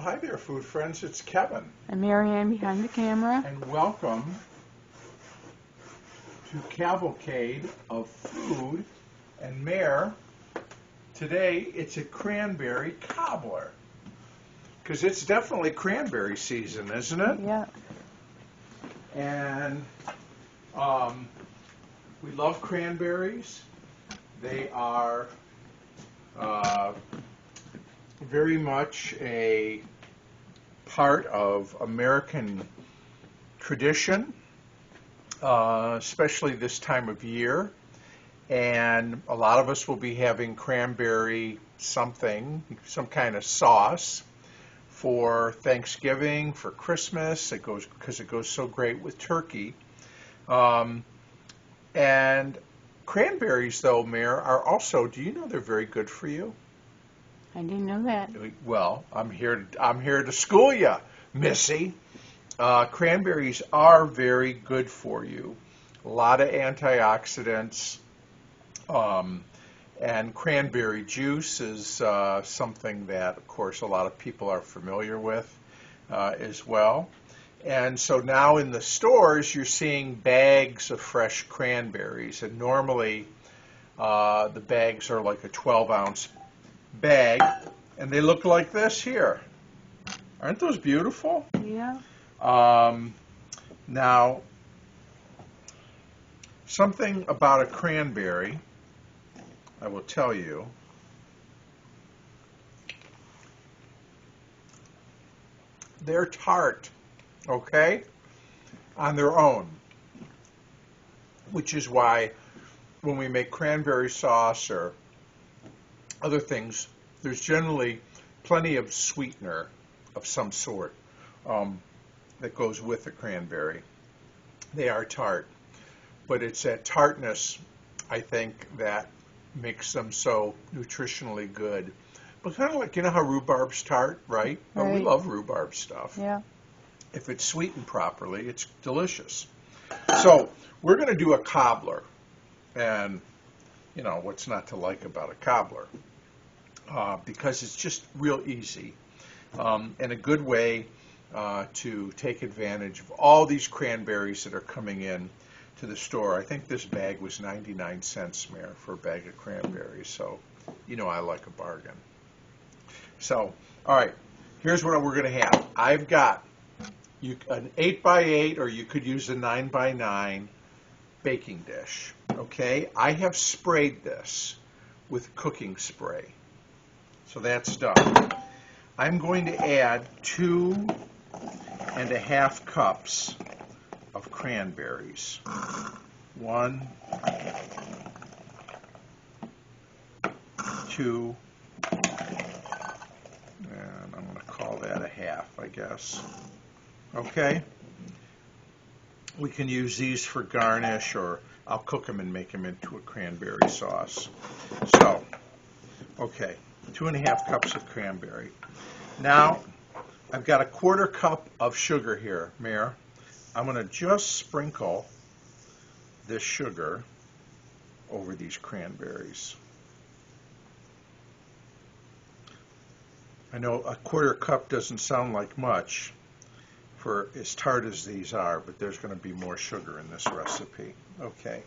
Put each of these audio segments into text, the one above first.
hi there, food friends. It's Kevin. And Marianne behind the camera. And welcome to Cavalcade of Food. And Mare, today it's a cranberry cobbler. Because it's definitely cranberry season, isn't it? Yeah. And we love cranberries. They are very much a part of American tradition, especially this time of year. And a lot of us will be having cranberry something, some kind of sauce for Thanksgiving, for Christmas. It goes because it goes so great with turkey. And cranberries, though, Mare, are also, do you know they're very good for you? I didn't know that. Well, I'm here to school you, Missy. Cranberries are very good for you. A lot of antioxidants. And cranberry juice is something that, of course, a lot of people are familiar with as well. And so now in the stores, you're seeing bags of fresh cranberries. And normally, the bags are like a 12-ounce bag. And they look like this here. Aren't those beautiful? Yeah. Now, something about a cranberry, I will tell you. They're tart, okay, on their own, which is why when we make cranberry sauce or other things, there's generally plenty of sweetener of some sort that goes with the cranberry. They are tart, but it's that tartness, I think, that makes them so nutritionally good. But kind of like, you know how rhubarb's tart, right? But we love rhubarb stuff. Yeah. If it's sweetened properly, it's delicious. So we're going to do a cobbler. And, you know, what's not to like about a cobbler? Because it's just real easy and a good way to take advantage of all these cranberries that are coming in to the store. I think this bag was 99 cents, Mare, for a bag of cranberries. So, you know, I like a bargain. So, all right, here's what we're going to have. I've got an 8x8, or you could use a 9x9 baking dish. Okay, I have sprayed this with cooking spray. So that's done. I'm going to add 2.5 cups of cranberries. 1, 2, and I'm going to call that a half, I guess. Okay? We can use these for garnish, or I'll cook them and make them into a cranberry sauce. So, okay, 2.5 cups of cranberry. Now, I've got a 1/4 cup of sugar here, Mare. I'm going to just sprinkle this sugar over these cranberries. I know a 1/4 cup doesn't sound like much for as tart as these are, but there's going to be more sugar in this recipe. Okay,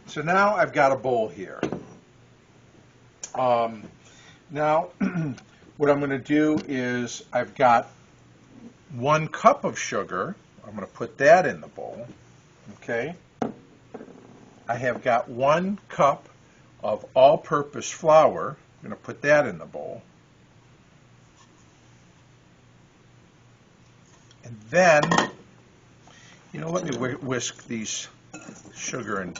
so now I've got a bowl here. Now, what I'm going to do is I've got 1 cup of sugar. I'm going to put that in the bowl. Okay. I have got 1 cup of all-purpose flour. I'm going to put that in the bowl. And then, you know, let me whisk these sugar and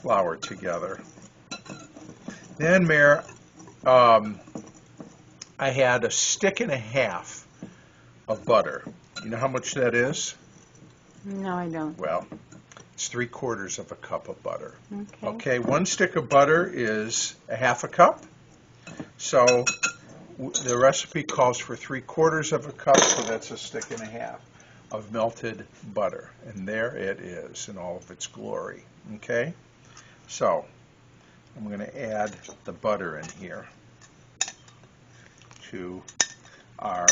flour together. Then, Mare, I had a 1.5 sticks of butter. You know how much that is? No, I don't. Well, it's 3/4 of a cup of butter. Okay. Okay, 1 stick of butter is a 1/2 cup. So the recipe calls for 3/4 of a cup, so that's a 1.5 sticks of melted butter. And there it is in all of its glory. Okay? So I'm going to add the butter in here to our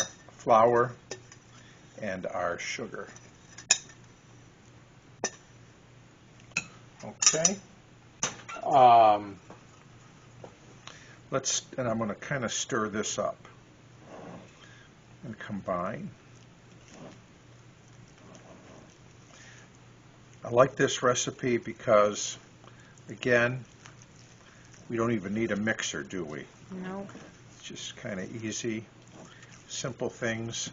flour and our sugar. Okay. And I'm going to kind of stir this up and combine. I like this recipe because, again, we don't even need a mixer, do we? No. It's just kind of easy, simple things.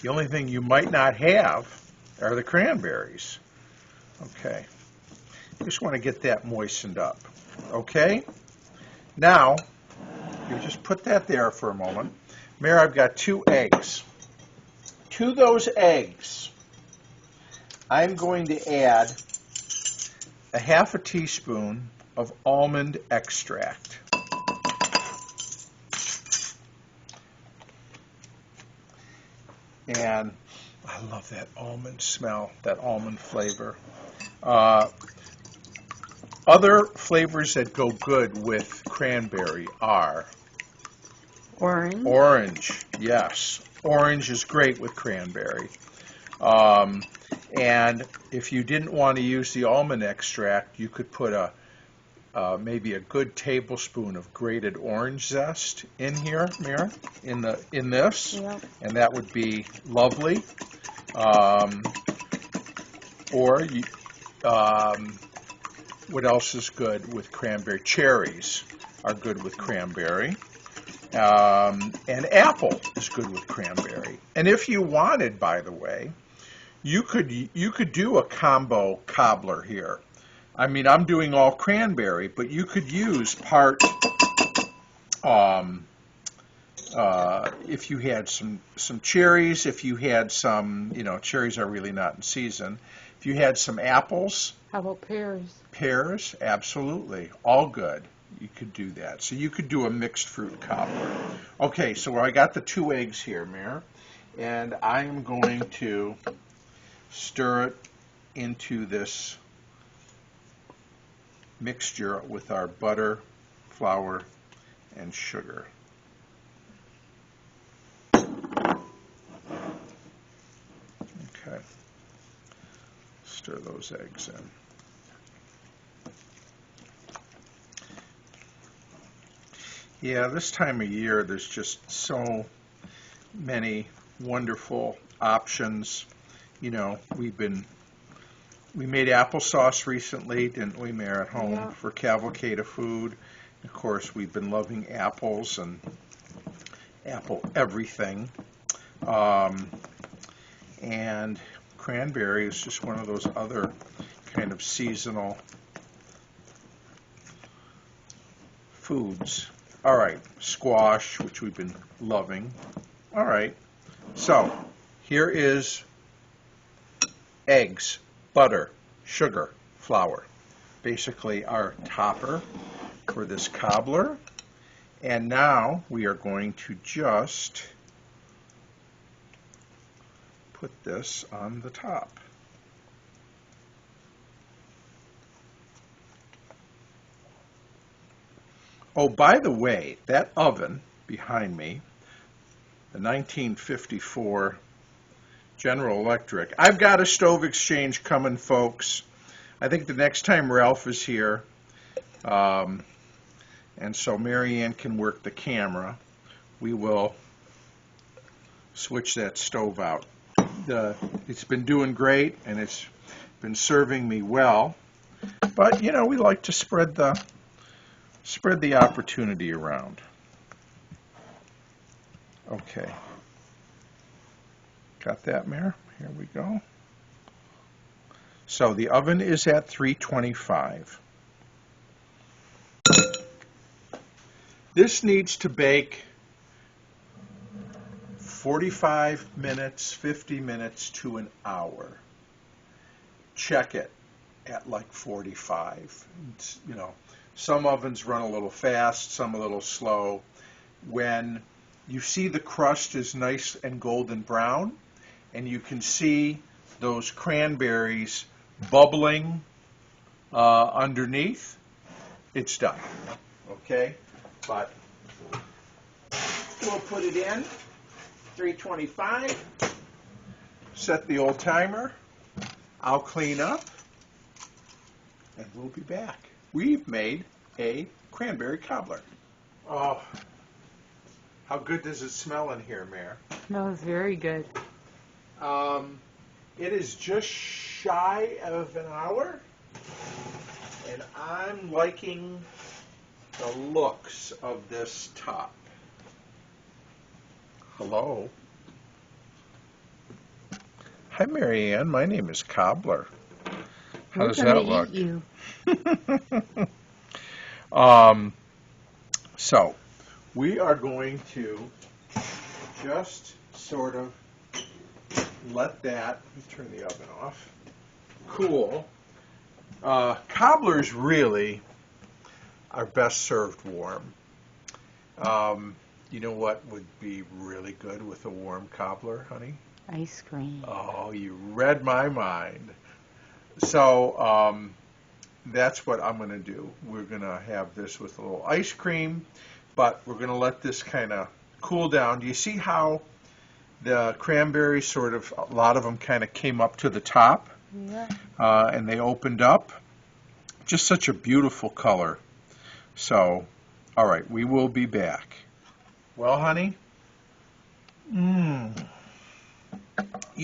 The only thing you might not have are the cranberries. Okay. Just want to get that moistened up. Okay? Now, you just put that there for a moment. Mary, I've got 2 eggs. To those eggs, I'm going to add a ½ teaspoon of almond extract. And I love that almond smell, that almond flavor. Other flavors that go good with cranberry are Orange. orange. Yes, orange is great with cranberry. And if you didn't want to use the almond extract, you could put maybe a good tablespoon of grated orange zest in here, Mira, in this, Yep. and that would be lovely. What else is good with cranberry? Cherries are good with cranberry. And apple is good with cranberry. And if you wanted, by the way, you could do a combo cobbler here. I mean, I'm doing all cranberry, but you could use part, if you had some cherries, if you had some, cherries are really not in season. If you had some apples. How about pears? Pears, absolutely, all good. You could do that. So you could do a mixed fruit cobbler. Okay, so I got the 2 eggs here, Mare, and I am going to stir it into this mixture with our butter, flour, and sugar. Okay. Stir those eggs in. Yeah, this time of year there's just so many wonderful options. We made applesauce recently, didn't we, Mare, at home? Yeah. For Cavalcade of food. Of course, we've been loving apples and apple everything. And cranberry is just one of those other kind of seasonal foods. All right, squash, which we've been loving. All right, so here is eggs, butter, sugar, flour. Basically our topper for this cobbler. And now we are going to just put this on the top. Oh, by the way, that oven behind me, the 1954 General Electric, I've got a stove exchange coming, folks. I think the next time Ralph is here, and so Mary Ann can work the camera, we will switch that stove out. It's been doing great, and it's been serving me well, but we like to spread the opportunity around. Okay. Got that, Mare? Here we go. So the oven is at 325. This needs to bake 45 minutes, 50 minutes to an hour. Check it at like 45. Some ovens run a little fast, some a little slow. When you see the crust is nice and golden brown, and you can see those cranberries bubbling underneath, it's done. Okay? But we'll put it in. 3:25. Set the old timer. I'll clean up, and we'll be back. We've made a cranberry cobbler. Oh, how good does it smell in here, Mare? Smells very good. It is just shy of an hour, and I'm liking the looks of this top. Hello. Hi, Marianne. My name is Cobbler. How We're does gonna that look? eat you. So we are going to just sort of let that, let me turn the oven off, cool. Cobblers really are best served warm. You know what would be really good with a warm cobbler, honey? Ice cream. Oh, you read my mind. So that's what I'm going to do. We're going to have this with a little ice cream, but we're going to let this kind of cool down. Do you see how the cranberries sort of, a lot of them kind of came up to the top? Yeah. And they opened up. Just such a beautiful color. So, all right, we will be back. Well, honey, you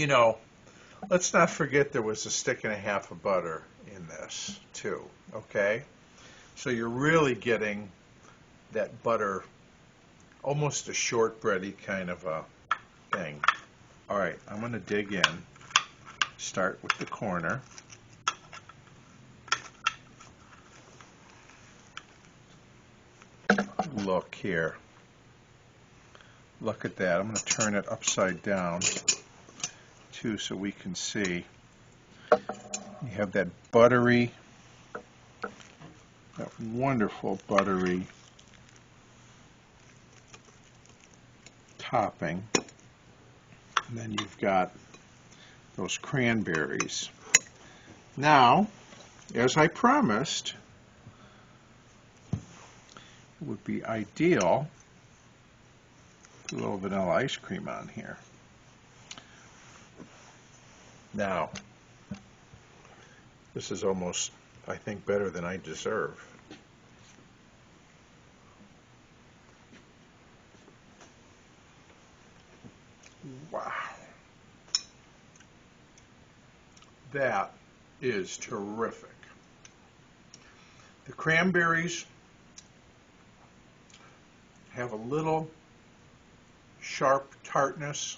know, let's not forget there was a stick and a half of butter in this, too, okay? So you're really getting that butter, almost a shortbready kind of a thing. All right, I'm going to dig in. Start with the corner. Look here. Look at that. I'm going to turn it upside down, too, so we can see. You have that buttery, that wonderful buttery topping. And then you've got those cranberries. Now, as I promised, it would be ideal to put a little vanilla ice cream on here. Now, this is almost, I think, better than I deserve. Wow. That is terrific. The cranberries have a little sharp tartness,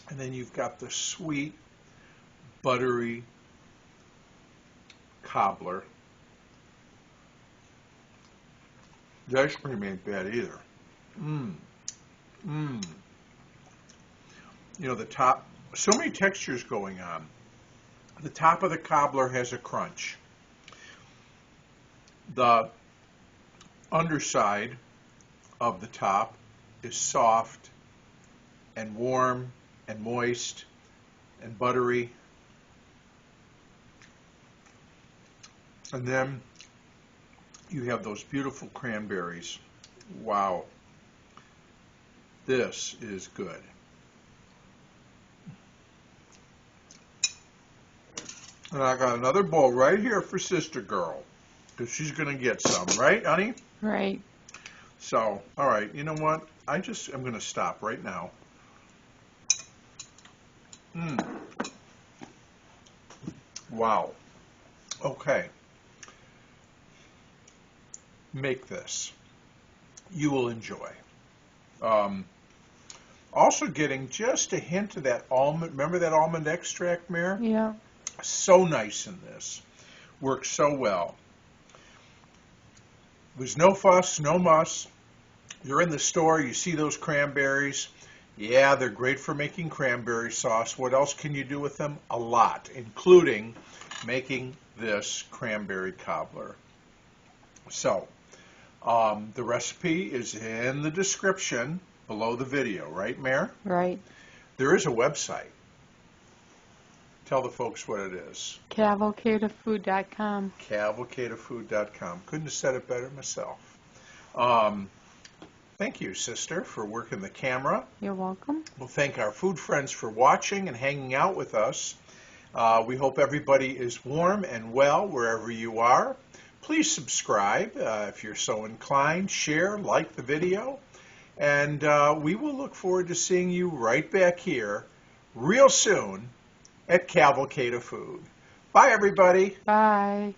and then you've got the sweet, buttery cobbler. The ice cream ain't bad either. You know, the top, so many textures going on. The top of the cobbler has a crunch. The underside of the top is soft and warm and moist and buttery. And then you have those beautiful cranberries. Wow. This is good. And I got another bowl right here for Sister Girl, because she's going to get some, right, honey? Right. So, all right, you know what? I'm going to stop right now. Wow. Okay. Make this. You will enjoy. Also getting just a hint of that almond. Remember that almond extract, Mare? Yeah. So nice in this. Works so well. There's no fuss, no muss. You're in the store, you see those cranberries. Yeah, they're great for making cranberry sauce. What else can you do with them? A lot, including making this cranberry cobbler. So, the recipe is in the description below the video, right, Mare? Right. There is a website. Tell the folks what it is. Cavalcadeoffood.com. Cavalcadeoffood.com. Couldn't have said it better myself. Thank you, sister, for working the camera. You're welcome. We'll thank our food friends for watching and hanging out with us. We hope everybody is warm and well wherever you are. Please subscribe if you're so inclined. Share, like the video. And we will look forward to seeing you right back here real soon at Cavalcade of Food. Bye, everybody. Bye.